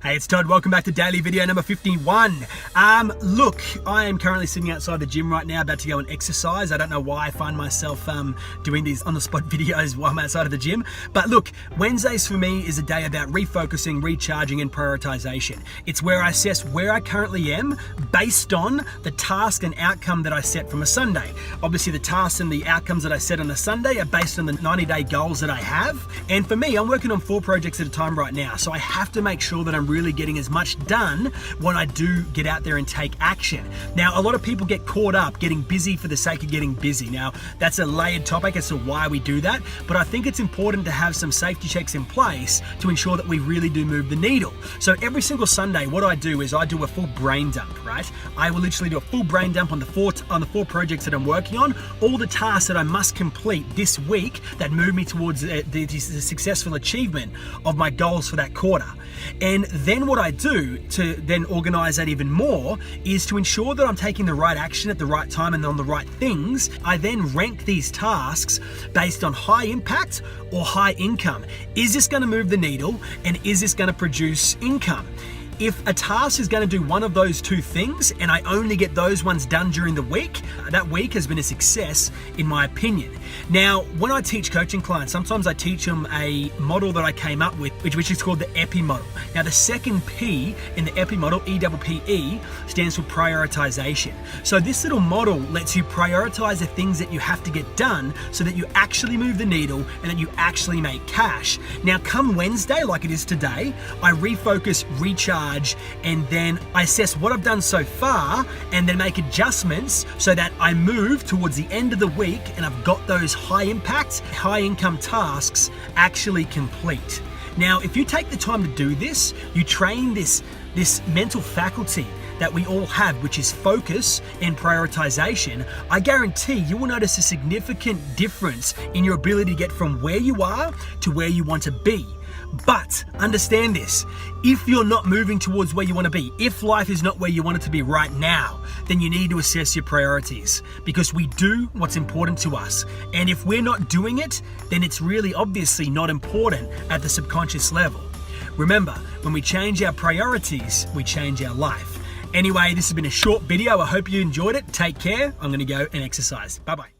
Hey, it's Todd. Welcome back to daily video number 51. Look, I am currently sitting outside the gym right now, about to go and exercise. I don't know why I find myself doing these on-the-spot videos while I'm outside of the gym. But look, Wednesdays for me is a day about refocusing, recharging, and prioritization. It's where I assess where I currently am based on the task and outcome that I set from a Sunday. Obviously, the tasks and the outcomes that I set on a Sunday are based on the 90-day goals that I have. And for me, I'm working on 4 projects at a time right now. So I have to make sure that I'm really getting as much done when I do get out there and take action. Now, a lot of people get caught up getting busy for the sake of getting busy. Now, that's a layered topic as to why we do that, but I think it's important to have some safety checks in place to ensure that we really do move the needle. So every single Sunday, what I do is I do a full brain dump, right? I will literally do a full brain dump on the four projects that I'm working on, all the tasks that I must complete this week that move me towards the successful achievement of my goals for that quarter. And then what I do to then organize that even more is to ensure that I'm taking the right action at the right time and on the right things. I then rank these tasks based on high impact or high income. Is this going to move the needle, and is this going to produce income? If a task is going to do one of those 2 things and I only get those ones done during the week, that week has been a success in my opinion. Now, when I teach coaching clients, sometimes I teach them a model that I came up with, which is called the EPI model. Now, the second P in the EPI model, E-double-P-E, stands for prioritization. So this little model lets you prioritize the things that you have to get done so that you actually move the needle and that you actually make cash. Now, come Wednesday, like it is today, I refocus, recharge, and then I assess what I've done so far and then make adjustments so that I move towards the end of the week and I've got those high impact, high income tasks actually complete. Now, if you take the time to do this, you train this mental faculty that we all have, which is focus and prioritization, I guarantee you will notice a significant difference in your ability to get from where you are to where you want to be. But understand this, if you're not moving towards where you want to be, if life is not where you want it to be right now, then you need to assess your priorities, because we do what's important to us. And if we're not doing it, then it's really obviously not important at the subconscious level. Remember, when we change our priorities, we change our life. Anyway, this has been a short video. I hope you enjoyed it. Take care. I'm going to go and exercise. Bye-bye.